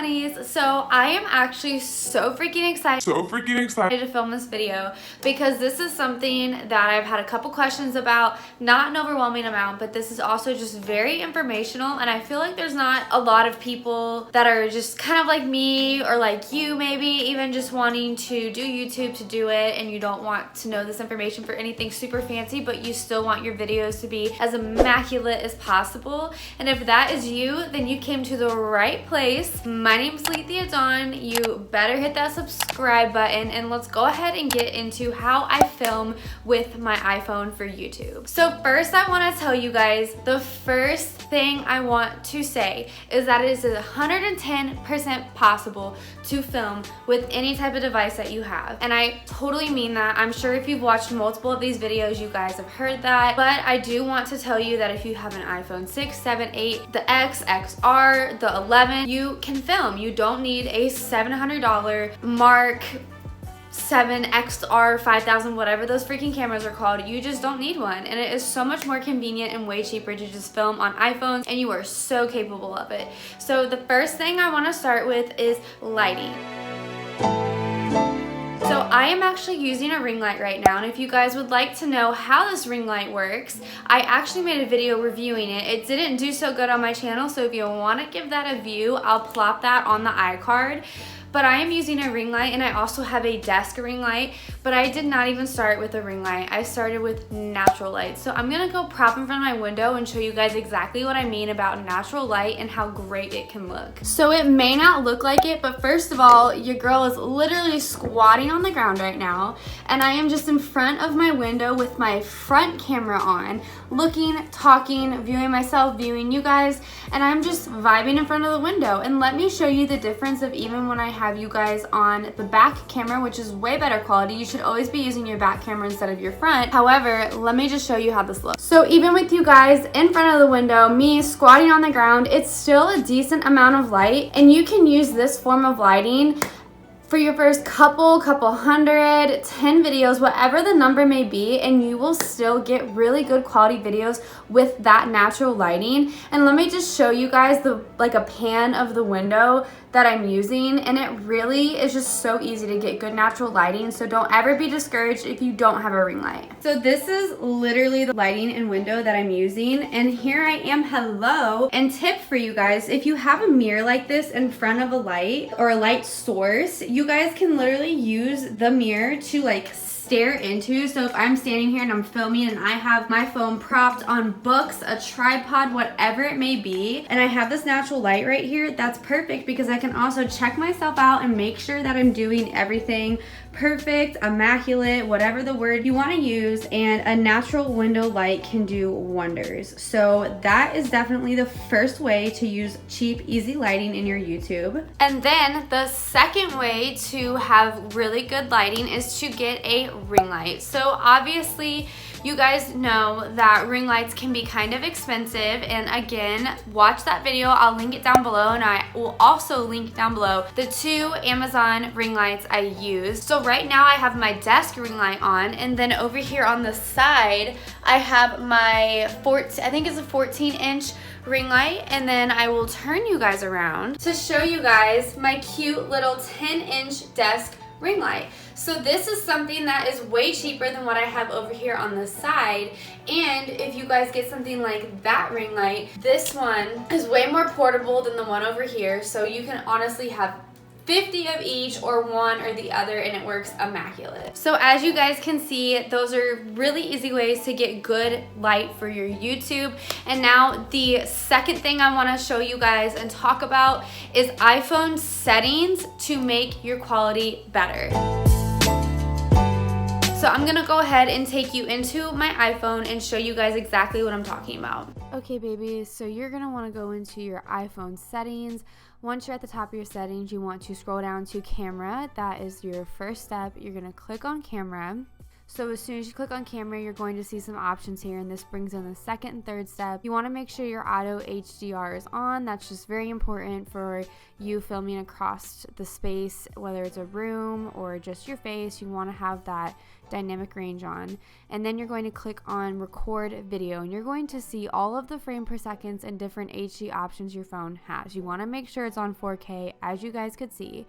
honeys. So I am actually so freaking excited to film this video because this is something that I've had a couple questions about, not an overwhelming amount, but this is also just very informational, and I feel like there's not a lot of people that are just kind of like me or like you, maybe even just wanting to do YouTube to do it, and you don't want to know this information for anything super fancy, but you still want your videos to be as immaculate as possible. And if that is you, then you came to the right place. My name's Alethea Dawn. You better hit that subscribe button, and let's go ahead and get into how I film with my iPhone for YouTube. So first, I want to tell you guys, the first thing I want to say is that it is 110% possible to film with any type of device that you have, and I totally mean that. I'm sure if you've watched multiple of these videos, you guys have heard that, but I do want to tell you that if you have an iPhone 6, 7, 8, the X, XR, the 11, you can film. You don't need a $700 Mark 7 XR 5000, whatever those freaking cameras are called. You just don't need one, and it is so much more convenient and way cheaper to just film on iPhones, and you are so capable of it. So the first thing I want to start with is lighting. So I am actually using a ring light right now, and if you guys would like to know how this ring light works, I actually made a video reviewing it. It didn't do so good on my channel, so if you want to give that a view, I'll plop that on the iCard. But I am using a ring light, and I also have a desk ring light, but I did not even start with a ring light. I started with natural light. So I'm gonna go prop in front of my window and show you guys exactly what I mean about natural light and how great it can look. So it may not look like it, but first of all, your girl is literally squatting on the ground right now, and I am just in front of my window with my front camera on, looking, talking, viewing myself, viewing you guys, and I'm just vibing in front of the window. And let me show you the difference of even when I have you guys on the back camera, which is way better quality. You should always be using your back camera instead of your front. However, let me just show you how this looks. So even with you guys in front of the window, me squatting on the ground, it's still a decent amount of light, and you can use this form of lighting for your first couple hundred, 10 videos, whatever the number may be, and you will still get really good quality videos with that natural lighting. And let me just show you guys like a pan of the window that I'm using, and it really is just so easy to get good natural lighting, so don't ever be discouraged if you don't have a ring light. So this is literally the lighting and window that I'm using, and here I am. Hello. And tip for you guys, if you have a mirror like this in front of a light or a light source, you guys can literally use the mirror to like stare into. So if I'm standing here and I'm filming and I have my phone propped on books, a tripod, whatever it may be, and I have this natural light right here, that's perfect because I can also check myself out and make sure that I'm doing everything perfect, immaculate, whatever the word you want to use, and a natural window light can do wonders. So that is definitely the first way to use cheap, easy lighting in your YouTube. And then the second way to have really good lighting is to get a ring light. So obviously you guys know that ring lights can be kind of expensive, and again, watch that video. I'll link it down below, and I will also link down below the 2 Amazon ring lights I used. So right now I have my desk ring light on, and then over here on the side I have my I think it's a 14-inch ring light, and then I will turn you guys around to show you guys my cute little 10-inch desk ring light. So this is something that is way cheaper than what I have over here on the side, and if you guys get something like that ring light, this one is way more portable than the one over here, so you can honestly have 50 of each or one or the other, and it works immaculate. So as you guys can see, those are really easy ways to get good light for your YouTube. And now the second thing I want to show you guys and talk about is iPhone settings to make your quality better. So I'm gonna go ahead and take you into my iPhone and show you guys exactly what I'm talking about. Okay, babies, so you're gonna wanna go into your iPhone settings. Once you're at the top of your settings, you want to scroll down to camera. That is your first step. You're gonna click on camera. So as soon as you click on camera, you're going to see some options here, and this brings in the second and third step. You want to make sure your auto HDR is on. That's just very important for you filming across the space, whether it's a room or just your face. You want to have that dynamic range on. And then you're going to click on record video, and you're going to see all of the frame per seconds and different HD options your phone has. You want to make sure it's on 4K, as you guys could see.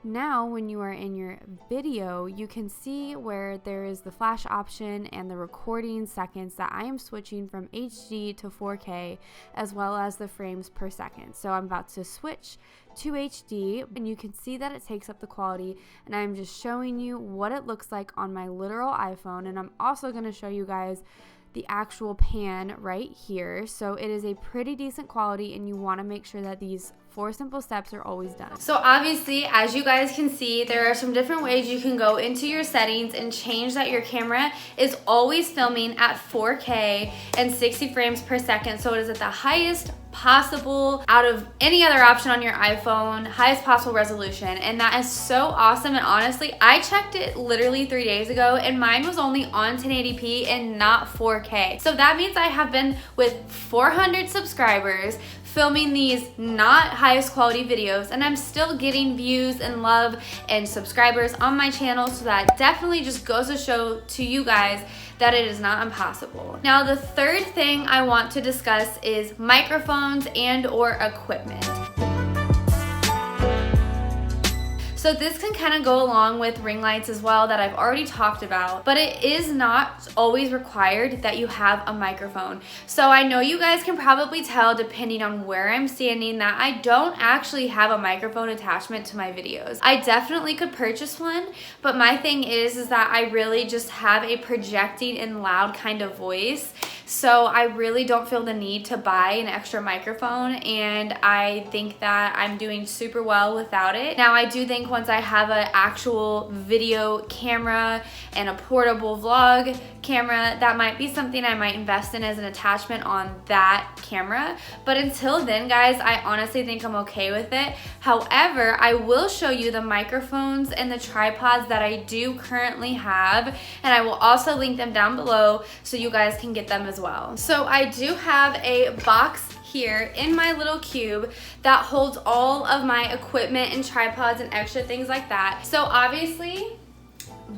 Now, when you are in your video, you can see where there is the flash option and the recording seconds that I am switching from HD to 4K, as well as the frames per second. So I'm about to switch to HD, and you can see that it takes up the quality, and I'm just showing you what it looks like on my literal iPhone, and I'm also going to show you guys the actual pan right here. So it is a pretty decent quality, and you want to make sure that these 4 simple steps are always done. So obviously, as you guys can see, there are some different ways you can go into your settings and change that your camera is always filming at 4K and 60 frames per second. So it is at the highest possible out of any other option on your iPhone, highest possible resolution, and that is so awesome. And honestly, I checked it literally 3 days ago, and mine was only on 1080p and not 4K. So that means I have been with 400 subscribers filming these not highest quality videos, and I'm still getting views and love and subscribers on my channel. So that definitely just goes to show to you guys that it is not impossible. Now, the third thing I want to discuss is microphones and or equipment. So this can kind of go along with ring lights as well, that I've already talked about, but it is not always required that you have a microphone. So I know you guys can probably tell, depending on where I'm standing, that I don't actually have a microphone attachment to my videos. I definitely could purchase one, but my thing is that I really just have a projecting and loud kind of voice. So I really don't feel the need to buy an extra microphone, and I think that I'm doing super well without it. Now, I do think once I have an actual video camera and a portable vlog camera, that might be something I might invest in as an attachment on that camera. But until then, guys, I honestly think I'm okay with it. However, I will show you the microphones and the tripods that I do currently have, and I will also link them down below so you guys can get them as well. So I do have a box here in my little cube that holds all of my equipment and tripods and extra things like that. So obviously,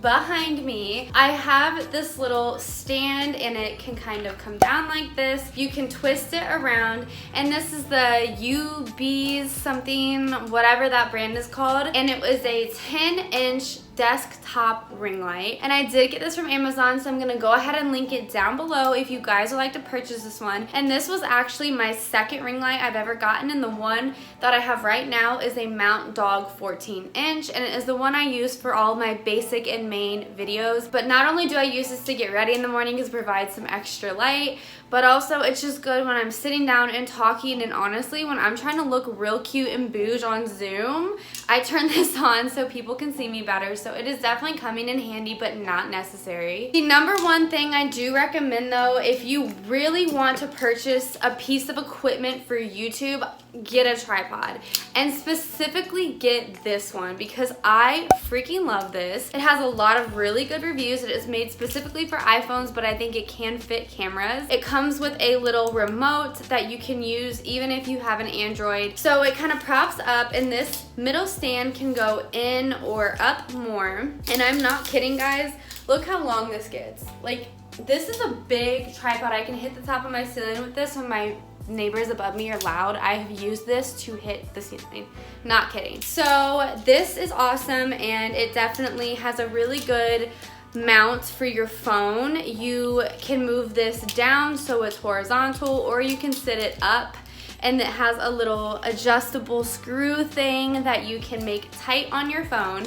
behind me, I have this little stand, and it can kind of come down like this. You can twist it around, and this is the UB's something, whatever that brand is called, and it was a 10-inch desktop ring light, and I did get this from Amazon, so I'm gonna go ahead and link it down below if you guys would like to purchase this one. And this was actually my second ring light I've ever gotten, and the one that I have right now is a Mount Dog 14-inch, and it is the one I use for all of my basic and main videos. But not only do I use this to get ready in the morning because it provides some extra light, but also it's just good when I'm sitting down and talking. And honestly, when I'm trying to look real cute and bouge on Zoom, I turn this on so people can see me better. So it is definitely coming in handy, but not necessary. The number one thing I do recommend, though, if you really want to purchase a piece of equipment for YouTube, get a tripod, and specifically get this one because I freaking love this. It has a lot of really good reviews. It is made specifically for iPhones, but I think it can fit cameras. It comes with a little remote that you can use even if you have an Android. So it kind of props up, and this middle stand can go in or up more. And I'm not kidding, guys. Look how long this gets. Like, this is a big tripod. I can hit the top of my ceiling with this when my neighbors above me are loud. I have used this to hit the ceiling. Not kidding. So this is awesome, and it definitely has a really good mount for your phone. You can move this down so it's horizontal, or you can sit it up, and it has a little adjustable screw thing that you can make tight on your phone.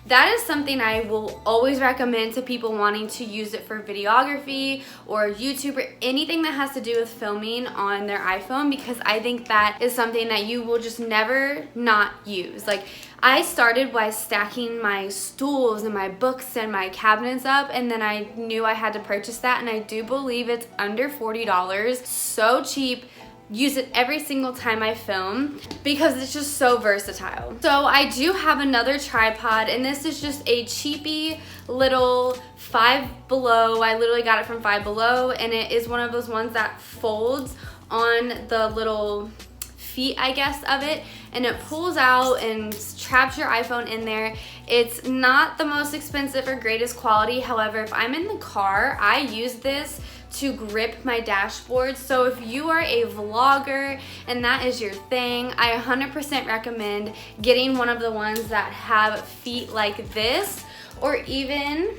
That is something I will always recommend to people wanting to use it for videography or YouTube or anything that has to do with filming on their iPhone, because I think that is something that you will just never not use. Like, I started by stacking my stools and my books and my cabinets up, and then I knew I had to purchase that, and I do believe it's under $40. So cheap. use it every single time I film because it's just so versatile. So I do have another tripod, and this is just a cheapy little Five Below. I literally got it from Five Below, and it is one of those ones that folds on the little feet, I guess, of it, and it pulls out and traps your iPhone in there. It's not the most expensive or greatest quality. However, if I'm in the car, I use this to grip my dashboard. So if you are a vlogger and that is your thing, I 100% recommend getting one of the ones that have feet like this, or even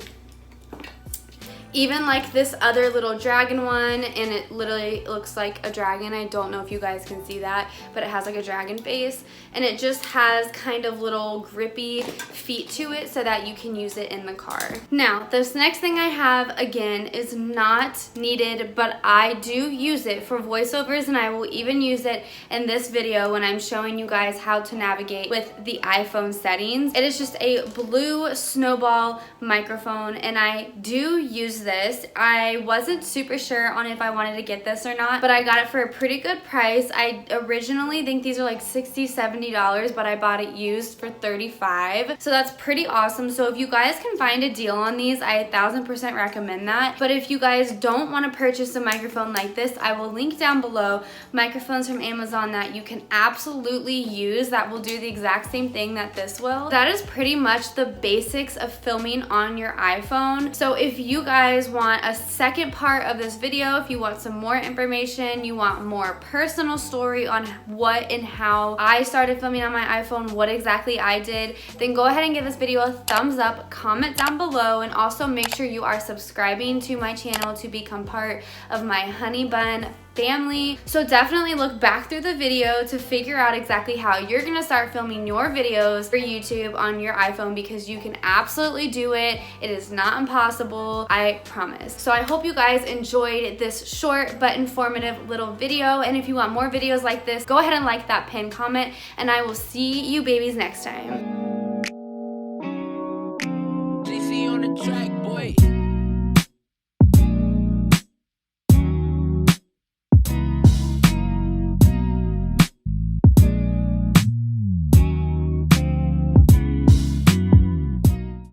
like this other little dragon one, and it literally looks like a dragon. I don't know if you guys can see that, but it has like a dragon face, and it just has kind of little grippy feet to it so that you can use it in the car. Now, this next thing I have, again, is not needed, but I do use it for voiceovers, and I will even use it in this video when I'm showing you guys how to navigate with the iPhone settings. It is just a blue snowball microphone, and I do use this. I wasn't super sure on if I wanted to get this or not, but I got it for a pretty good price. I originally think these are like $60-$70, but I bought it used for $35, so that's pretty awesome. So if you guys can find a deal on these, I 1000% recommend that. But if you guys don't want to purchase a microphone like this, I will link down below microphones from Amazon that you can absolutely use that will do the exact same thing that this will. That is pretty much the basics of filming on your iPhone. So if you guys want a second part of this video, if you want some more information, you want more personal story on what and how I started filming on my iPhone, what exactly I did, then go ahead and give this video a thumbs up, comment down below, and also make sure you are subscribing to my channel to become part of my honey bun family. So definitely look back through the video to figure out exactly how you're gonna start filming your videos for YouTube on your iPhone, because you can absolutely do it. It is not impossible, I promise. So I hope you guys enjoyed this short but informative little video, and if you want more videos like this, go ahead and like that pinned comment, and I will see you babies next time. JC on the track, boy.